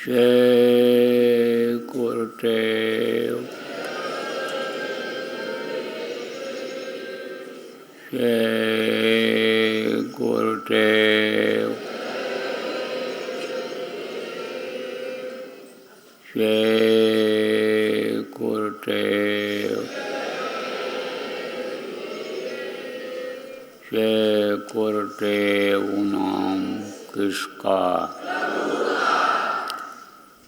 जय गुरुदेव। जय गुरुदेव। जय गुरुदेव। जय गुरुदेव नाम किसका।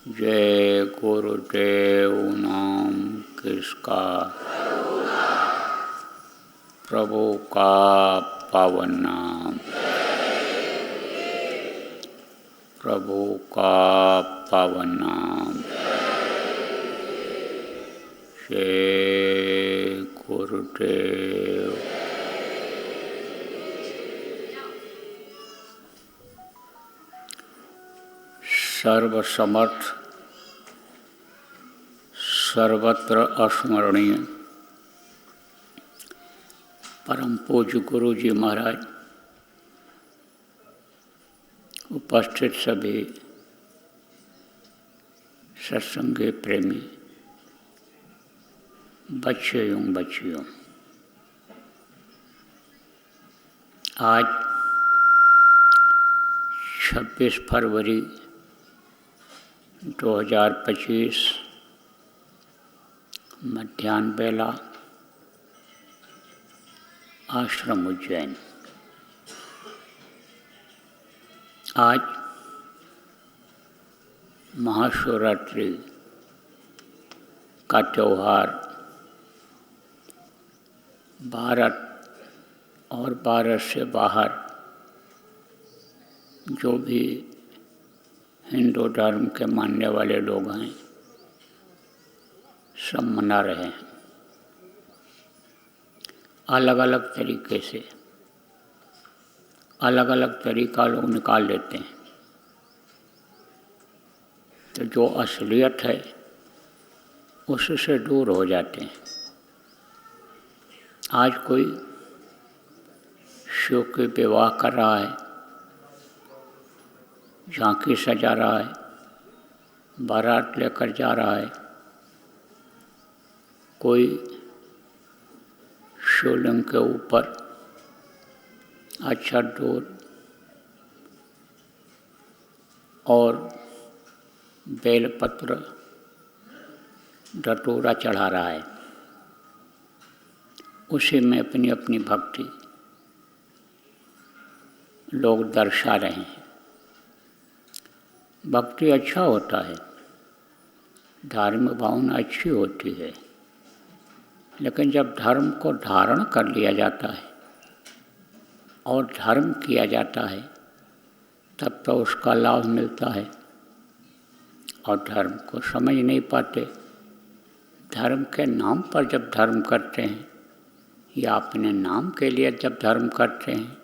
जय गुरुदेव नाम किसका। प्रभु का पावन नाम। प्रभु का पावन नाम। जय गुरुदेव। सर्वसमर्थ सर्वत्र अस्मरणीय परम पूज्य गुरु जी महाराज, उपस्थित सभी सत्संगी प्रेमी बच्चे एवं बच्चियों, आज 26 फरवरी 2025 मध्याह्न बेला, आश्रम उज्जैन। आज महाशिवरात्रि का त्यौहार भारत और भारत से बाहर जो भी हिंदू धर्म के मानने वाले लोग हैं, सब मना रहे हैं। अलग अलग तरीके से अलग अलग तरीका लोग निकाल लेते हैं, तो जो असलियत है उससे दूर हो जाते हैं। आज कोई शिव के विवाह कर रहा है, झांकी सजा रहा है, बारात लेकर जा रहा है, कोई शिवलिंग के ऊपर अच्छा दूध और बेलपत्र धतूरा चढ़ा रहा है। उसी में अपनी अपनी भक्ति लोग दर्शा रहे हैं। भक्ति अच्छा होता है, धार्मिक भावना अच्छी होती है, लेकिन जब धर्म को धारण कर लिया जाता है और धर्म किया जाता है, तब तो उसका लाभ मिलता है। और धर्म को समझ नहीं पाते। धर्म के नाम पर जब धर्म करते हैं या अपने नाम के लिए जब धर्म करते हैं,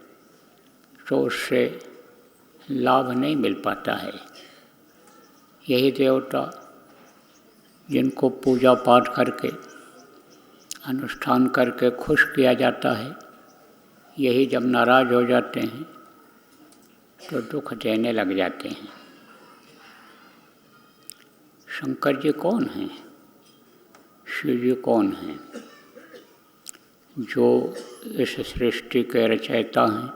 तो उससे लाभ नहीं मिल पाता है। यही देवता जिनको पूजा पाठ करके अनुष्ठान करके खुश किया जाता है, यही जब नाराज हो जाते हैं तो दुख देने लग जाते हैं। शंकर जी कौन हैं? शिव जी कौन हैं? जो इस सृष्टि के रचयिता हैं,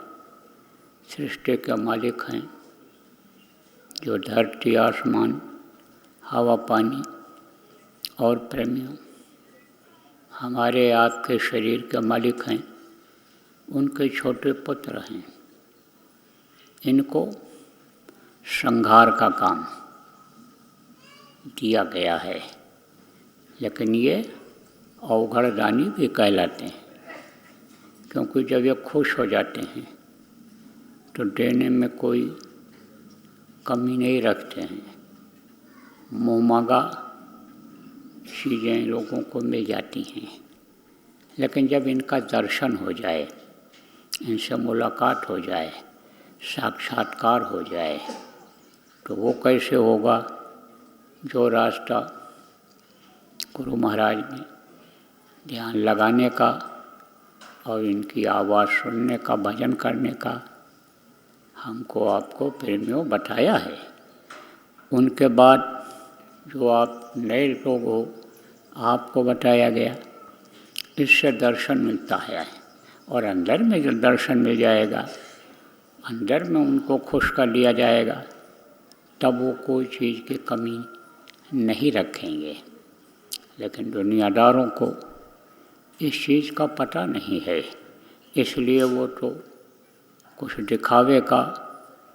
सृष्टि के मालिक हैं, जो धरती आसमान हवा पानी और प्रेमियों हमारे आपके शरीर के मालिक हैं, उनके छोटे पुत्र हैं। इनको संहार का काम दिया गया है, लेकिन ये अवघड़दानी भी कहलाते हैं, क्योंकि जब ये खुश हो जाते हैं तो देने में कोई कमी नहीं रखते हैं। मुँह मांगा चीज़ें लोगों को मिल जाती हैं, लेकिन जब इनका दर्शन हो जाए, इनसे मुलाकात हो जाए, साक्षात्कार हो जाए, तो वो कैसे होगा? जो रास्ता गुरु महाराज ने ध्यान लगाने का और इनकी आवाज़ सुनने का, भजन करने का हमको आपको प्रेमियों बताया है, उनके बाद जो आप नए लोग हो, आपको बताया गया, इससे दर्शन मिलता है। और अंदर में जो दर्शन मिल जाएगा, अंदर में उनको खुश कर लिया जाएगा, तब वो कोई चीज़ की कमी नहीं रखेंगे। लेकिन दुनियादारों को इस चीज़ का पता नहीं है, इसलिए वो तो कुछ दिखावे का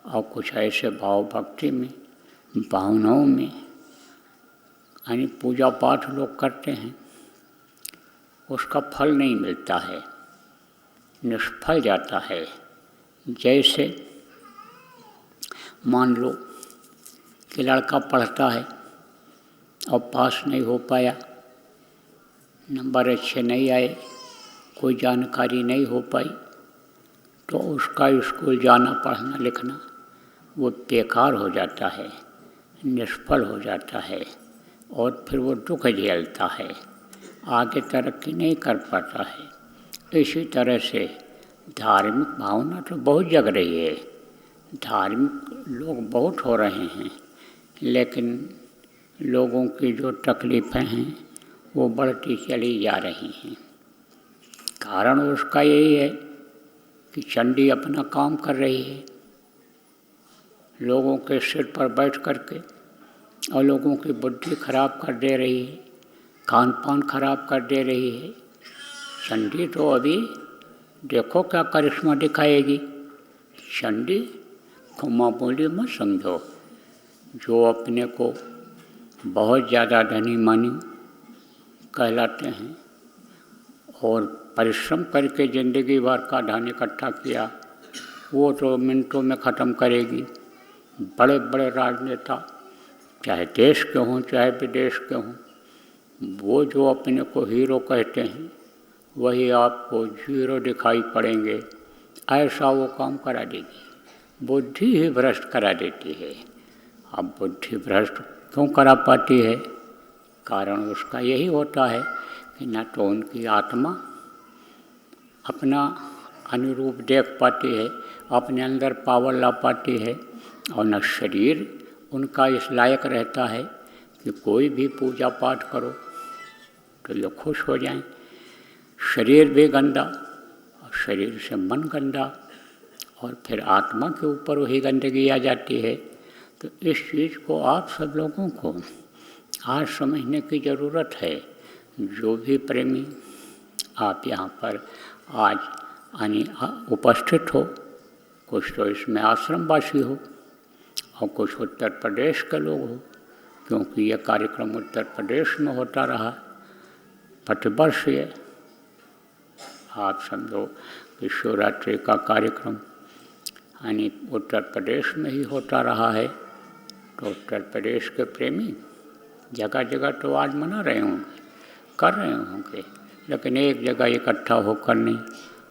और कुछ ऐसे भाव भक्ति में, भावनाओं में, यानी पूजा पाठ लोग करते हैं, उसका फल नहीं मिलता है, निष्फल जाता है। जैसे मान लो कि लड़का पढ़ता है और पास नहीं हो पाया, नंबर अच्छे नहीं आए, कोई जानकारी नहीं हो पाई, तो उसका स्कूल जाना, पढ़ना लिखना वो बेकार हो जाता है, निष्फल हो जाता है, और फिर वो दुख झेलता है, आगे तरक्की नहीं कर पाता है। इसी तरह से धार्मिक भावना तो बहुत जग रही है, धार्मिक लोग बहुत हो रहे हैं, लेकिन लोगों की जो तकलीफ़ें हैं वो बढ़ती चली जा रही हैं। कारण उसका यही है कि चंडी अपना काम कर रही है, लोगों के सिर पर बैठ करके, और लोगों की बुद्धि खराब कर दे रही है, खान पान खराब कर दे रही है। चंडी तो अभी देखो क्या करिश्मा दिखाएगी। चंडी को मामूली मत समझो। जो अपने को बहुत ज़्यादा धनी मानी कहलाते हैं और परिश्रम करके ज़िंदगी भर का धन इकट्ठा किया, वो तो मिनटों में ख़त्म करेगी। बड़े बड़े राजनेता, चाहे देश के हों चाहे विदेश के हों, वो जो अपने को हीरो कहते हैं, वही आपको जीरो दिखाई पड़ेंगे। ऐसा वो काम करा देगी, बुद्धि ही भ्रष्ट करा देती है। अब बुद्धि भ्रष्ट क्यों करा पाती है? कारण उसका यही होता है कि न तो उनकी आत्मा अपना अनुरूप देख पाती है, अपने अंदर पावर ला पाती है, और न शरीर उनका इस लायक रहता है कि कोई भी पूजा पाठ करो तो ये खुश हो जाएं। शरीर भी गंदा, और शरीर से मन गंदा, और फिर आत्मा के ऊपर वही गंदगी आ जाती है। तो इस चीज़ को आप सब लोगों को आज समझने की ज़रूरत है। जो भी प्रेमी आप यहाँ पर आज उपस्थित हो, कुछ तो इसमें आश्रमवासी हो और कुछ उत्तर प्रदेश के लोग हो, क्योंकि ये कार्यक्रम उत्तर प्रदेश में होता रहा प्रतिवर्ष। ये आप समझो कि शिवरात्रि का कार्यक्रम यानी उत्तर प्रदेश में ही होता रहा है, तो उत्तर प्रदेश के प्रेमी जगह जगह तो आज मना रहे होंगे, कर रहे होंगे, लेकिन एक जगह इकट्ठा होकर नहीं।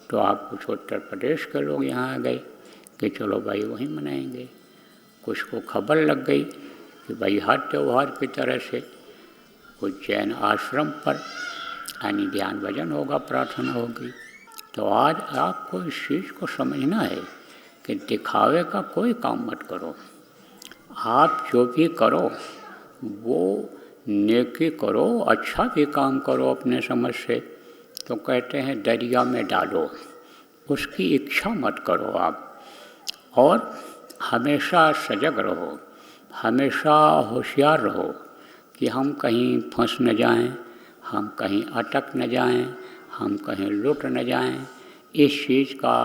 तो आप कुछ उत्तर प्रदेश के लोग यहाँ आ गए कि चलो भाई वहीं मनाएंगे। कुछ को खबर लग गई कि भाई हर त्यौहार की तरह से उज्जैन आश्रम पर यानी ध्यान भजन होगा, प्रार्थना होगी। तो आज आपको इस चीज़ को समझना है कि दिखावे का कोई काम मत करो। आप जो भी करो वो नेकी करो, अच्छा भी काम करो अपने समझ से। तो कहते हैं दरिया में डालो, उसकी इच्छा मत करो आप। और हमेशा सजग रहो, हमेशा होशियार रहो कि हम कहीं फंस न जाएं, हम कहीं अटक न जाएं, हम कहीं लुट न जाएं। इस चीज़ का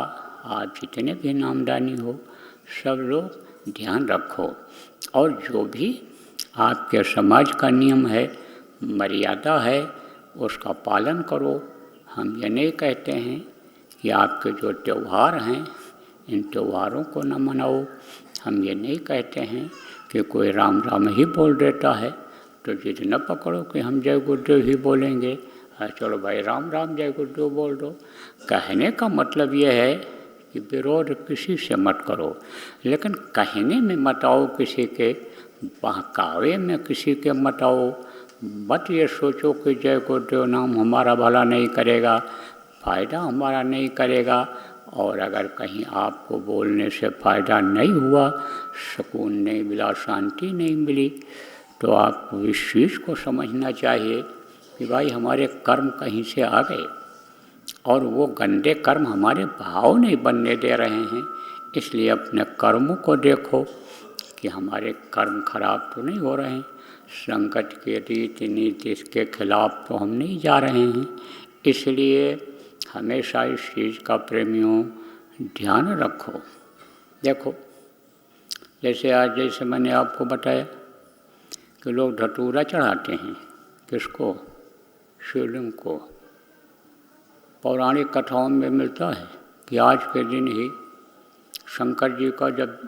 आप जितने भी नामदानी हो सब लोग ध्यान रखो। और जो भी आपके समाज का नियम है, मर्यादा है, उसका पालन करो। हम ये नहीं कहते हैं कि आपके जो त्यौहार हैं इन त्योहारों को न मनाओ। हम ये नहीं कहते हैं कि कोई राम राम ही बोल देता है तो जिद न पकड़ो कि हम जय गुरुदेव ही बोलेंगे, चलो भाई राम राम जय गुरुदेव बोल दो। कहने का मतलब ये है कि विरोध किसी से मत करो, लेकिन कहने में मत आओ, किसी के बहकावे में किसी के मत आओ। मत ये सोचो कि जय गुरुदेव नाम हमारा भला नहीं करेगा, फ़ायदा हमारा नहीं करेगा, और अगर कहीं आपको बोलने से फ़ायदा नहीं हुआ, सुकून नहीं मिला, शांति नहीं मिली, तो आपको इस चीज़ को समझना चाहिए कि भाई हमारे कर्म कहीं से आ गए और वो गंदे कर्म हमारे भाव नहीं बनने दे रहे हैं। इसलिए अपने कर्मों को देखो कि हमारे कर्म खराब तो नहीं हो रहे हैं, संगत के रीति नीति इसके खिलाफ तो हम नहीं जा रहे हैं। इसलिए हमेशा इस चीज़ का प्रेमियों ध्यान रखो। देखो जैसे आज जैसे मैंने आपको बताया कि लोग धतूरा चढ़ाते हैं, किसको? शिवलिंग को। पौराणिक कथाओं में मिलता है कि आज के दिन ही शंकर जी का जब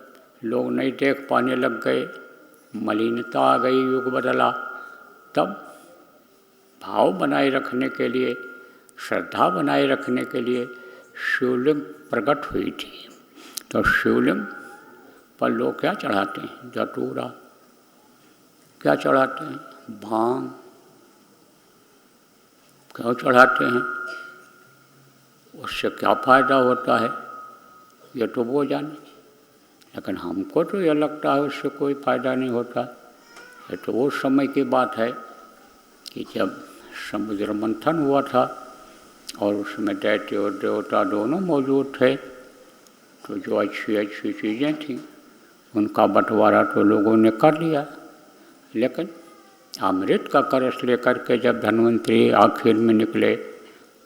लोग नहीं देख पाने लग गए, मलिनता आ गई, युग बदला, तब भाव बनाए रखने के लिए, श्रद्धा बनाए रखने के लिए शिवलिंग प्रकट हुई थी। तो शिवलिंग पर लोग क्या चढ़ाते हैं? धतूरा। क्या चढ़ाते हैं? भांग। क्यों चढ़ाते हैं? उससे क्या फ़ायदा होता है ये तो वो जाने, लेकिन हमको तो यह लगता है उससे कोई फ़ायदा नहीं होता। ये तो वो समय की बात है कि जब समुद्र मंथन हुआ था और उसमें दैत्य और देवता दोनों मौजूद थे, तो जो अच्छी अच्छी चीज़ें थीं उनका बंटवारा तो लोगों ने कर लिया, लेकिन अमृत का कलश लेकर के जब धन्वंतरी आखिर में निकले,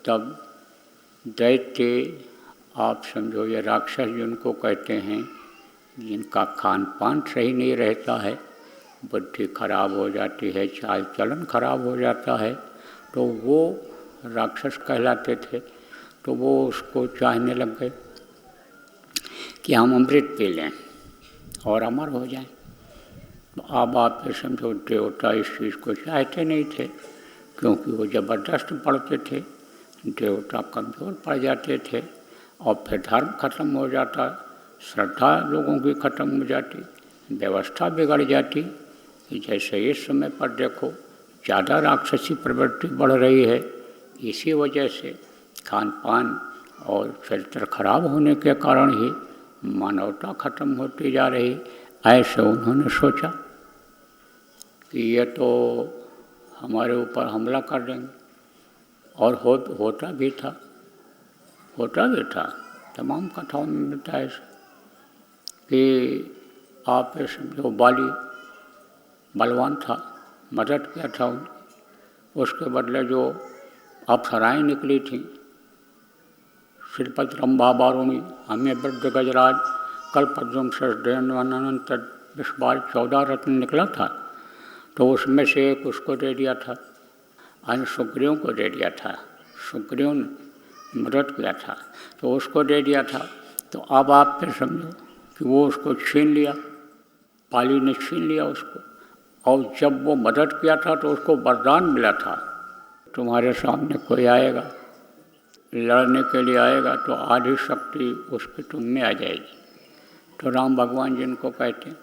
तब दैत्य, आप समझो ये राक्षस जिनको कहते हैं, जिनका खान पान सही नहीं रहता है, बुद्धि खराब हो जाती है, चाल चलन खराब हो जाता है, तो वो राक्षस कहलाते थे। तो वो उसको चाहने लग गए कि हम अमृत पी लें और अमर हो जाएं। तो अब आप ये समझो देवता इस चीज़ को चाहते नहीं थे, क्योंकि वो ज़बरदस्त पढ़ते थे, देवता कमज़ोर पड़ जाते थे और फिर धर्म खत्म हो जाता, श्रद्धा लोगों की खत्म हो जाती, व्यवस्था बिगड़ जाती। कि जैसे इस समय पर देखो ज़्यादा राक्षसी प्रवृत्ति बढ़ रही है, इसी वजह से खान पान और चरित्र खराब होने के कारण ही मानवता खत्म होती जा रही। ऐसे उन्होंने सोचा कि ये तो हमारे ऊपर हमला कर देंगे, और होता भी था, होता भी था। तमाम कथाओं में मिलता है कि आप समझो बाली बलवान था, मदद किया था उनकी, उसके बदले जो अप्सराएँ निकली थीं, श्रीपति रंभा बारुणी, हमें वृद्ध गजराज, कल्पद्रुम सचदेव इस बार 14 रत्न निकला था, तो उसमें से एक उसको दे दिया था, अन्य सुग्रीव को दे दिया था। सुग्रीव ने मदद किया था तो उसको दे दिया था। तो अब आप फिर समझो कि वो उसको छीन लिया, पाली ने छीन लिया उसको, और जब वो मदद किया था तो उसको वरदान मिला था, तुम्हारे सामने कोई आएगा, लड़ने के लिए आएगा तो आधी शक्ति उसकी तुम में आ जाएगी। तो राम भगवान जिनको कहते हैं,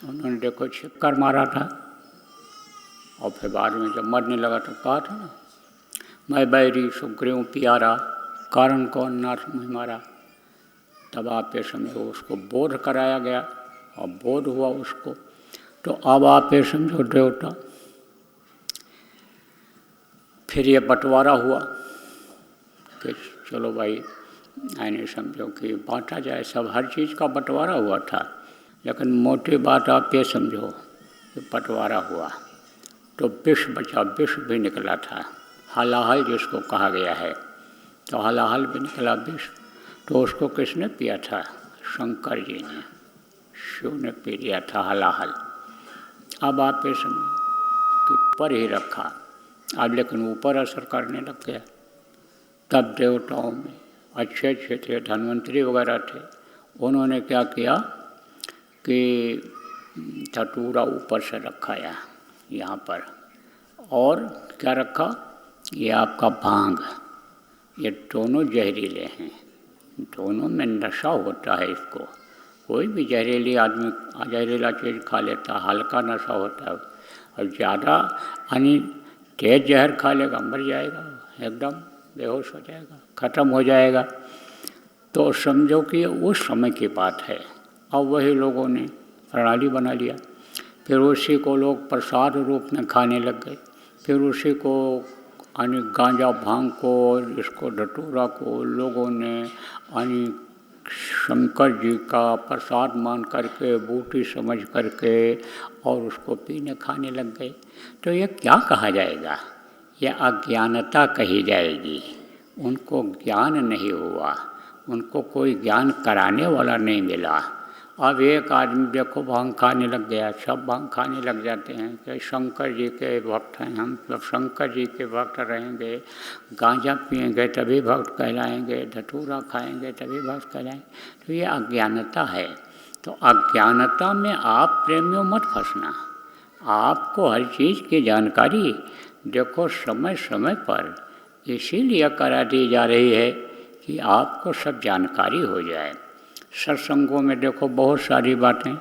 उन्होंने देखो छिपकर मारा था, और फिर बाद में जब मरने लगा तो कहा था ना, मैं बैरी सुग्रीव प्यारा, कारण कौन नाथ मुझ मारा। तब आप ये समझो उसको बोध कराया गया और बोध हुआ उसको। तो अब आप ये समझो देवता, फिर ये बंटवारा हुआ कि चलो भाई आने समझो कि बांटा जाए, सब हर चीज़ का बंटवारा हुआ था। लेकिन मोटी बात आप ये समझो कि बंटवारा हुआ तो विष बचा, विष भी निकला था, हलाहल जिसको कहा गया है, तो हलाहल भी निकला विष। तो उसको किसने पिया था? शंकर जी ने, शिव ने पी लिया था हलाहल। अब आप ये समझो कि पर ही रखा, अब लेकिन ऊपर असर करने लग गया। तब देवताओं में अच्छे अच्छे थे, धन्वंतरी वगैरह थे, उन्होंने क्या किया कि धतूरा ऊपर से रखाया यहाँ पर, और क्या रखा, ये आपका भांग, ये दोनों जहरीले हैं, दोनों में नशा होता है। इसको कोई भी जहरीली आदमी जहरीला चीज़ खा लेता, हल्का नशा होता है, और ज़्यादा यानी तेज जहर खा लेगा मर जाएगा, एकदम बेहोश हो जाएगा, ख़त्म हो जाएगा। तो समझो कि उस समय की बात है। अब वही लोगों ने प्रणाली बना लिया, फिर उसी को लोग प्रसाद रूप में खाने लग गए, फिर उसी को यानी गांजा भांग को और इसको धतूरा को लोगों ने यानी शंकर जी का प्रसाद मान करके, बूटी समझ करके और उसको पीने खाने लग गए। तो ये क्या कहा जाएगा? यह अज्ञानता कही जाएगी। उनको ज्ञान नहीं हुआ, उनको कोई ज्ञान कराने वाला नहीं मिला। अब एक आदमी देखो भांग खाने लग गया, सब भांग खाने लग जाते हैं कि शंकर जी के भक्त हैं हम, जब शंकर जी के भक्त रहेंगे, गांजा पिएंगे तभी भक्त कहलाएंगे, धतूरा खाएंगे तभी भक्त कहलाएंगे। तो ये अज्ञानता है। तो अज्ञानता में आप प्रेमियों मत फंसना। आपको हर चीज़ की जानकारी देखो समय समय पर इसीलिए करा दी जा रही है कि आपको सब जानकारी हो जाए। सत्संगों में देखो बहुत सारी बातें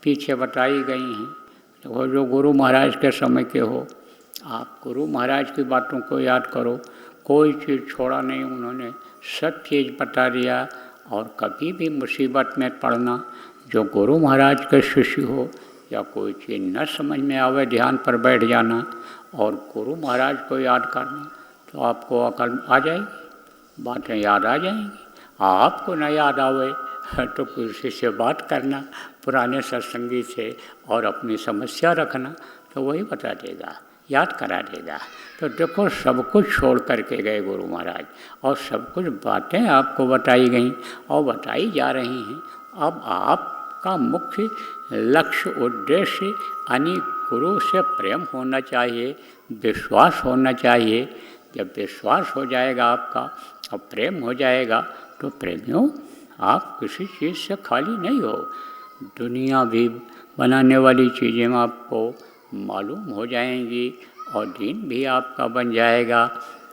पीछे बताई गई हैं। देखो जो गुरु महाराज के समय के हो, आप गुरु महाराज की बातों को याद करो, कोई चीज़ छोड़ा नहीं उन्होंने, सब चीज़ बता दिया। और कभी भी मुसीबत में पड़ना, जो गुरु महाराज के शिष्य हो या कोई चीज़ न समझ में आवे ध्यान पर बैठ जाना और गुरु महाराज को याद करना, तो आपको अकल आ जाएगी, बातें याद आ जाएंगी। आपको न याद आवे तो किसी से बात करना पुराने सत्संगी से और अपनी समस्या रखना, तो वही बता देगा, याद करा देगा। तो देखो सब कुछ छोड़ करके गए गुरु महाराज और सब कुछ बातें आपको बताई गई और बताई जा रही हैं। अब आपका मुख्य लक्ष्य उद्देश्य यानी गुरु से प्रेम होना चाहिए, विश्वास होना चाहिए। जब विश्वास हो जाएगा आपका और प्रेम हो जाएगा तो प्रेमियों आप किसी चीज़ से खाली नहीं हो। दुनिया भी बनाने वाली चीज़ें आपको मालूम हो जाएंगी और दिन भी आपका बन जाएगा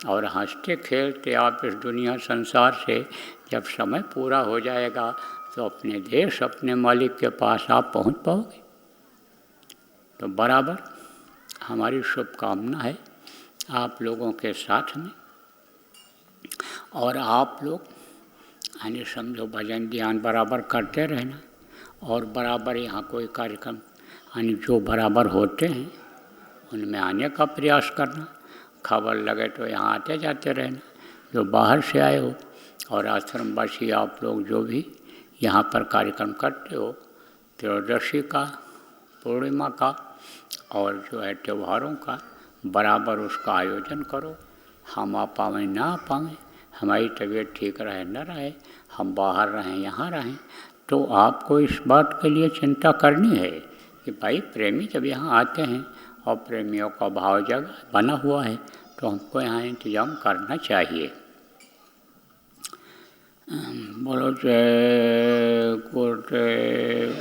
और हंसते खेलते आप इस दुनिया संसार से जब समय पूरा हो जाएगा तो अपने देश अपने मालिक के पास आप पहुंच पाओगे। तो बराबर हमारी शुभकामना है आप लोगों के साथ में। और आप लोग यानी समझो भजन ध्यान बराबर करते रहना और बराबर यहाँ कोई कार्यक्रम यानी जो बराबर होते हैं उनमें आने का प्रयास करना। खबर लगे तो यहाँ आते जाते रहना, जो बाहर से आए हो। और आश्रमवासी आप लोग जो भी यहाँ पर कार्यक्रम करते हो, त्रयोदशी का, पूर्णिमा का और जो है त्योहारों का, बराबर उसका आयोजन करो। हम आ पावें ना आ पावें, हमारी तबीयत ठीक रहे न रहे, हम बाहर रहें यहाँ रहें, तो आपको इस बात के लिए चिंता करनी है कि भाई प्रेमी जब यहाँ आते हैं और प्रेमियों का भाव जग बना हुआ है तो हमको यहाँ इंतजाम करना चाहिए। बोलो जय गुरुदेव,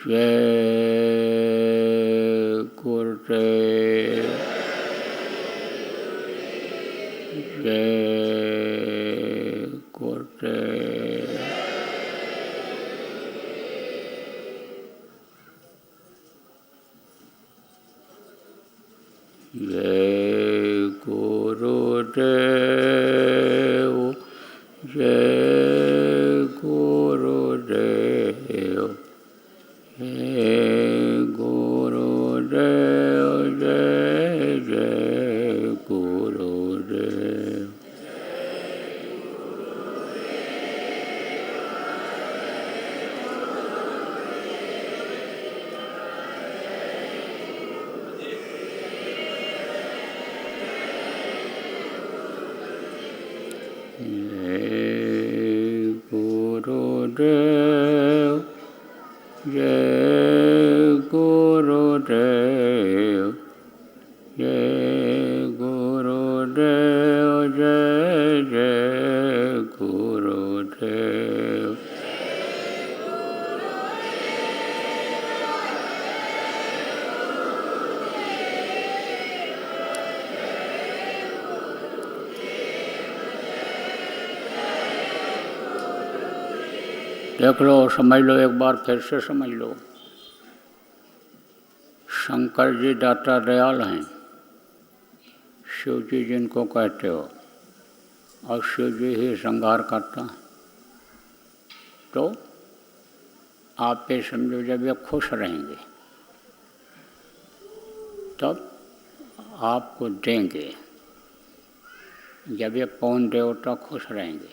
जय गुरुदेव, जय गुरुदेव। जय गुरुदेव, जय गुरुदेव, जय गुरुदेव, जय जय गुरुदेव। जय गुरुदेव, जय गुरुदेव, जय गुरुदेव, जय जय गुरुदेव। देख लो, समझ लो, एक बार फिर से समझ लो। शंकर जी दाता दयाल हैं, शिव जी जिनको कहते हो, और शिव जी ही श्रृंगार करता है। तो आप ये समझो जब ये खुश रहेंगे तब आपको देंगे। जब ये पवन देवता खुश रहेंगे,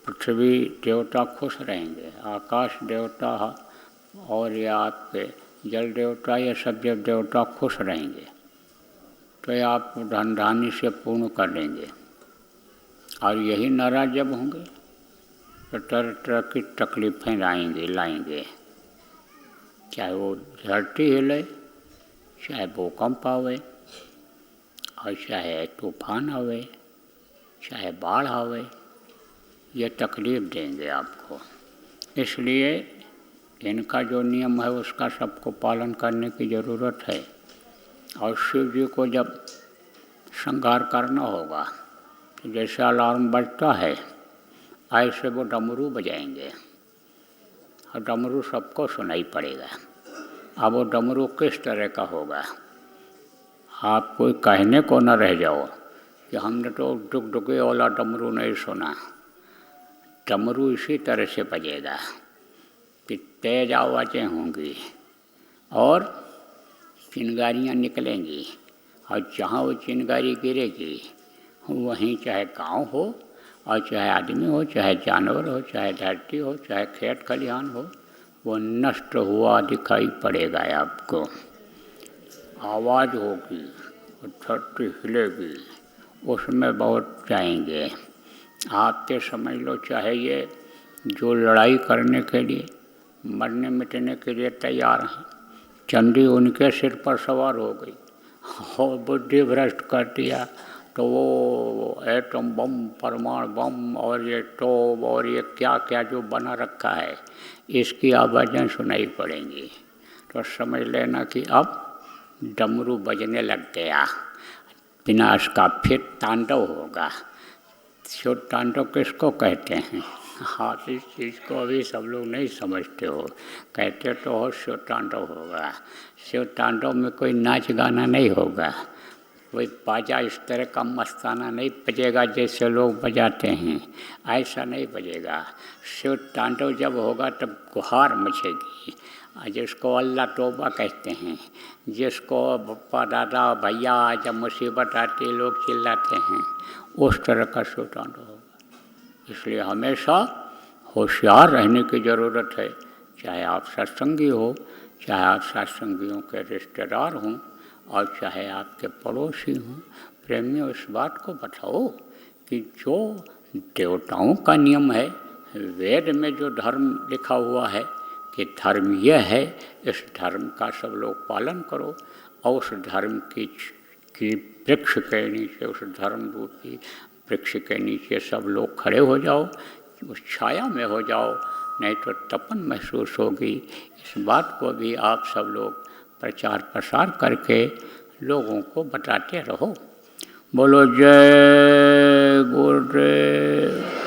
पृथ्वी देवता खुश रहेंगे, आकाश देवता और ये आपके जल देवता, ये सब जब देवता खुश रहेंगे तो ये आप धन धान्य से पूर्ण कर देंगे। और यही नाराज जब होंगे तो तरह तरह की तकलीफ़ें लाएंगे, चाहे वो धरती हिले, चाहे भूकंप आवे, और चाहे तूफान आवे, चाहे बाढ़ आवे, ये तकलीफ़ देंगे आपको। इसलिए इनका जो नियम है उसका सबको पालन करने की ज़रूरत है। और शिव जी को जब श्रृंगार करना होगा तो जैसे अलार्म बजता है ऐसे वो डमरू बजाएंगे, और डमरू सबको सुनाई पड़ेगा। अब वो डमरू किस तरह का होगा, आप कोई कहने को न रह जाओ कि हमने तो डुगडुगे वाला डमरू नहीं सुना। डमरू इसी तरह से बजेगा कि तेज आवाज़ें होंगी और चिंगारियाँ निकलेंगी, और जहाँ वो चिंगारी गिरेगी वहीं चाहे गांव हो और चाहे आदमी हो, चाहे जानवर हो, चाहे धरती हो, चाहे खेत खलिहान हो, वो नष्ट हुआ दिखाई पड़ेगा आपको। आवाज़ होगी और धरती हिलेगी, उसमें बहुत जाएंगे। आप तो समझ लो, चाहे ये जो लड़ाई करने के लिए, मरने मिटने के लिए तैयार हैं, चंडी उनके सिर पर सवार हो गई और बुद्धि भ्रष्ट कर दिया तो वो एटम बम, परमाणु बम और ये टोप और ये क्या क्या जो बना रखा है, इसकी आवाज़ें सुनाई पड़ेंगी। तो समझ लेना कि अब डमरू बजने लग गया, विनाश का फिर तांडव होगा। शिव तांडव किसको कहते हैं? आप इस चीज़ को अभी सब लोग नहीं समझते हो। कहते तो हो शिव तांडव होगा। शिव तांडव में कोई नाच गाना नहीं होगा, कोई बाजा इस तरह का मस्ताना नहीं बजेगा जैसे लोग बजाते हैं, ऐसा नहीं बजेगा। शिव तांडव जब होगा तब गुहार मचेगी, जिसको अल्लाह तौबा कहते हैं, जिसको बप्पा दादा भैया जब मुसीबत आती है लोग चिल्लाते हैं, उस तरह का शिव तांडव होगा। इसलिए हमेशा होशियार रहने की ज़रूरत है। चाहे आप सत्संगी हो, चाहे आप सत्संगियों के रिश्तेदार हों, और चाहे आपके पड़ोसी हों, प्रेमियों इस बात को बताओ कि जो देवताओं का नियम है, वेद में जो धर्म लिखा हुआ है कि धर्म यह है, इस धर्म का सब लोग पालन करो। और उस धर्म की वृक्ष के नीचे, उस धर्म रूपी वृक्ष के नीचे सब लोग खड़े हो जाओ, उस छाया में हो जाओ, नहीं तो तपन महसूस होगी। इस बात को भी आप सब लोग प्रचार प्रसार करके लोगों को बताते रहो। बोलो जय गुरुदेव।